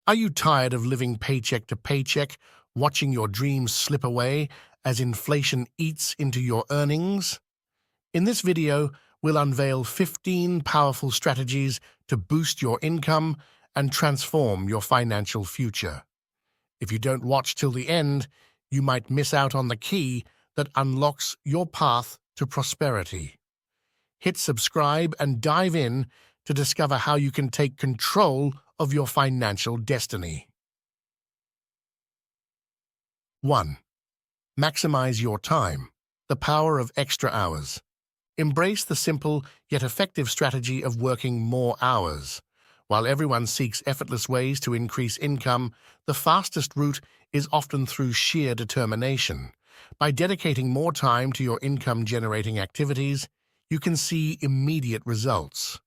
Are you tired of living paycheck to paycheck, watching your dreams slip away as inflation eats into your earnings? In this video, we'll unveil 15 powerful strategies to boost your income and transform your financial future. If you don't watch till the end, you might miss out on the key that unlocks your path to prosperity. Hit subscribe and dive in to discover how you can take control of your financial destiny. 1. Maximize your time. The power of extra hours. Embrace the simple yet effective strategy of working more hours. While everyone seeks effortless ways to increase income, the fastest route is often through sheer determination. By dedicating more time to your income-generating activities, you can see immediate results.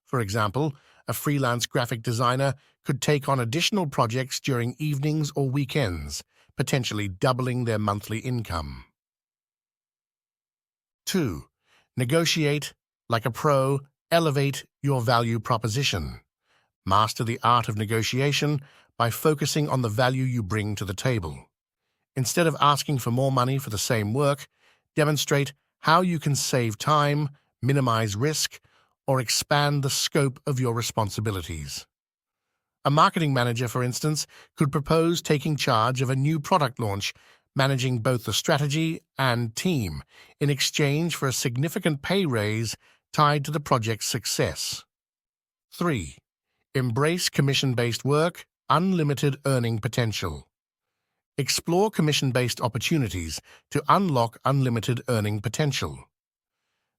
For example, a freelance graphic designer could take on additional projects during evenings or weekends, potentially doubling their monthly income. 2. Negotiate like a pro. Elevate your value proposition. Master the art of negotiation by focusing on the value you bring to the table. Instead of asking for more money for the same work, demonstrate how you can save time, minimize risk, or expand the scope of your responsibilities. A marketing manager, for instance, could propose taking charge of a new product launch, managing both the strategy and team, in exchange for a significant pay raise tied to the project's success. 3. Embrace commission-based work, unlimited earning potential. Explore commission-based opportunities to unlock unlimited earning potential.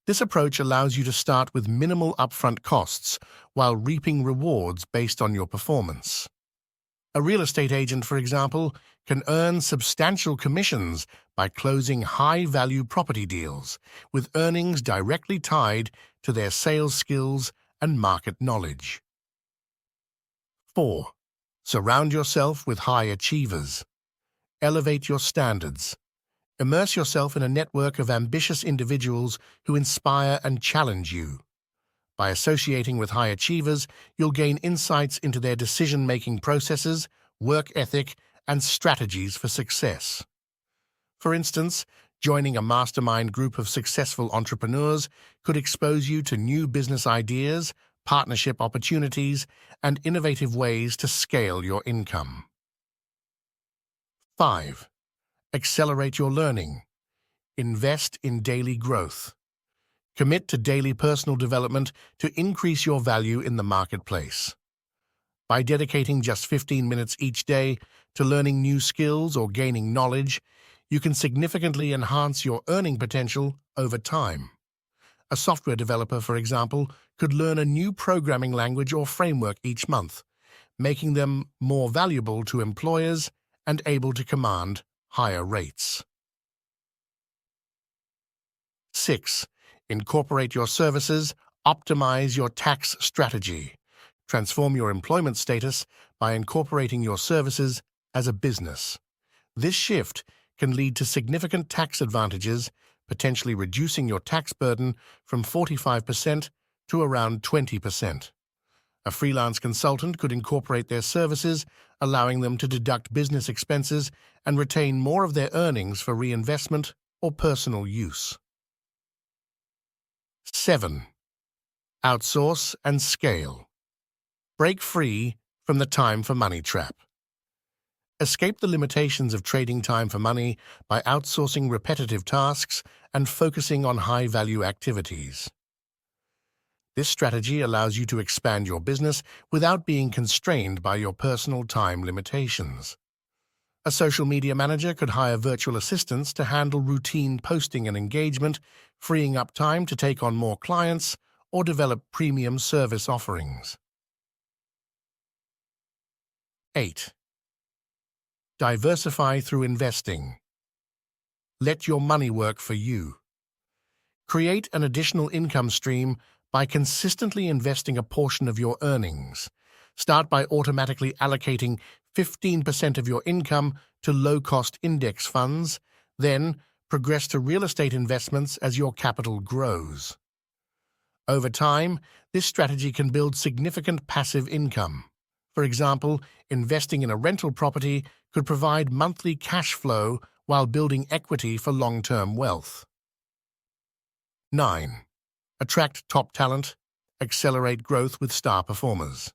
This approach allows you to start with minimal upfront costs while reaping rewards based on your performance. A real estate agent, for example, can earn substantial commissions by closing high-value property deals, with earnings directly tied to their sales skills and market knowledge. 4. Surround yourself with high achievers. Elevate your standards. Immerse yourself in a network of ambitious individuals who inspire and challenge you. By associating with high achievers, you'll gain insights into their decision-making processes, work ethic, and strategies for success. For instance, joining a mastermind group of successful entrepreneurs could expose you to new business ideas, partnership opportunities, and innovative ways to scale your income. 5. Accelerate your learning. Invest in daily growth. Commit to daily personal development to increase your value in the marketplace. By dedicating just 15 minutes each day to learning new skills or gaining knowledge, you can significantly enhance your earning potential over time. A software developer, for example, could learn a new programming language or framework each month, making them more valuable to employers and able to command higher rates. 6. Incorporate your services, optimize your tax strategy. Transform your employment status by incorporating your services as a business. This shift can lead to significant tax advantages, potentially reducing your tax burden from 45% to around 20%. A freelance consultant could incorporate their services, allowing them to deduct business expenses and retain more of their earnings for reinvestment or personal use. 7. Outsource and scale. Break free from the time for money trap. Escape the limitations of trading time for money by outsourcing repetitive tasks and focusing on high-value activities. This strategy allows you to expand your business without being constrained by your personal time limitations. A social media manager could hire virtual assistants to handle routine posting and engagement, freeing up time to take on more clients or develop premium service offerings. 8. Diversify through investing. Let your money work for you. Create an additional income stream by consistently investing a portion of your earnings. Start by automatically allocating 15% of your income to low-cost index funds, then progress to real estate investments as your capital grows. Over time, this strategy can build significant passive income. For example, investing in a rental property could provide monthly cash flow while building equity for long-term wealth. 9. Attract top talent. Accelerate growth with star performers.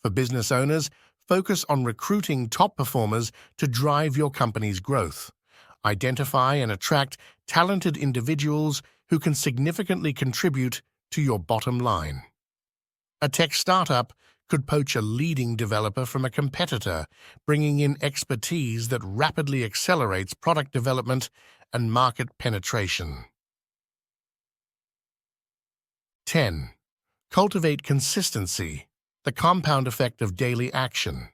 For business owners, focus on recruiting top performers to drive your company's growth. Identify and attract talented individuals who can significantly contribute to your bottom line. A tech startup could poach a leading developer from a competitor, bringing in expertise that rapidly accelerates product development and market penetration. 10. Cultivate consistency, the compound effect of daily action.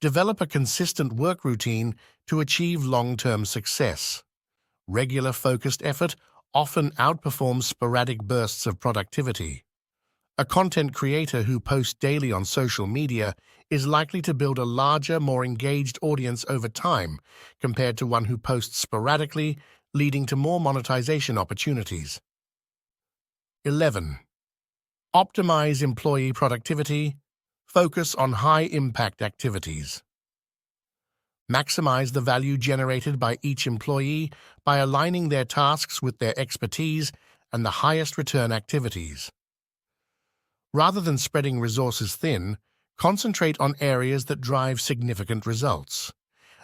Develop a consistent work routine to achieve long-term success. Regular focused effort often outperforms sporadic bursts of productivity. A content creator who posts daily on social media is likely to build a larger, more engaged audience over time compared to one who posts sporadically, leading to more monetization opportunities. 11. Optimize employee productivity. Focus on high-impact activities. Maximize the value generated by each employee by aligning their tasks with their expertise and the highest return activities. Rather than spreading resources thin, concentrate on areas that drive significant results.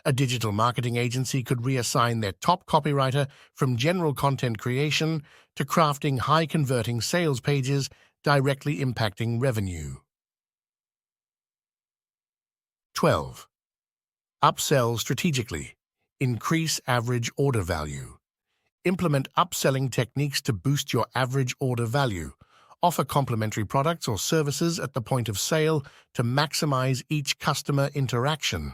A digital marketing agency could reassign their top copywriter from general content creation to crafting high-converting sales pages directly impacting revenue. 12. Upsell strategically. Increase average order value. Implement upselling techniques to boost your average order value. Offer complementary products or services at the point of sale to maximize each customer interaction.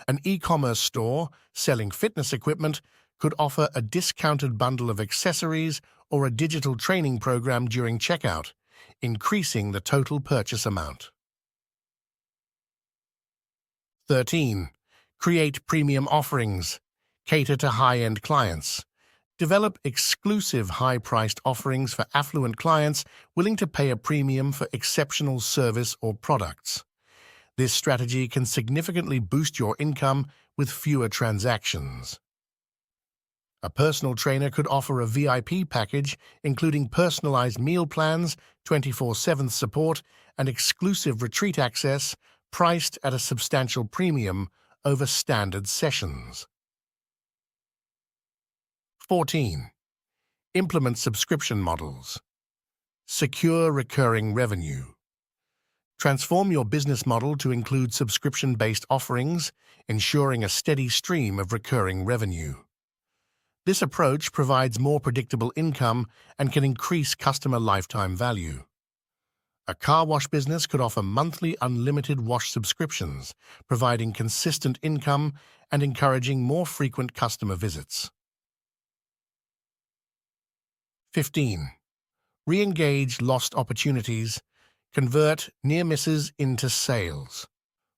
An e-commerce store selling fitness equipment could offer a discounted bundle of accessories or a digital training program during checkout, increasing the total purchase amount. 13. Create premium offerings. Cater to high-end clients. Develop exclusive high-priced offerings for affluent clients willing to pay a premium for exceptional service or products. This strategy can significantly boost your income with fewer transactions. A personal trainer could offer a VIP package including personalized meal plans, 24/7 support, and exclusive retreat access, priced at a substantial premium over standard sessions. 14. Implement subscription models. Secure recurring revenue. Transform your business model to include subscription-based offerings, ensuring a steady stream of recurring revenue. This approach provides more predictable income and can increase customer lifetime value. A car wash business could offer monthly unlimited wash subscriptions, providing consistent income and encouraging more frequent customer visits. 15. Re-engage lost opportunities. Convert near misses into sales.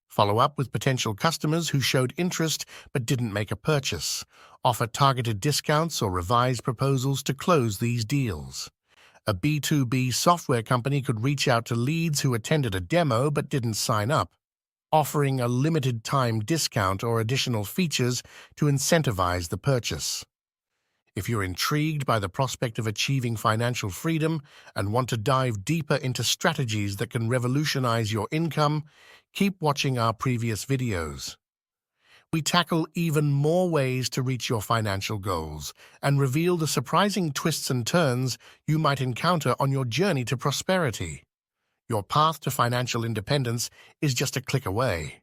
Follow up with potential customers who showed interest but didn't make a purchase. Offer targeted discounts or revised proposals to close these deals. A B2B software company could reach out to leads who attended a demo but didn't sign up, offering a limited time discount or additional features to incentivize the purchase. If you're intrigued by the prospect of achieving financial freedom and want to dive deeper into strategies that can revolutionize your income, keep watching our previous videos. We tackle even more ways to reach your financial goals and reveal the surprising twists and turns you might encounter on your journey to prosperity. Your path to financial independence is just a click away.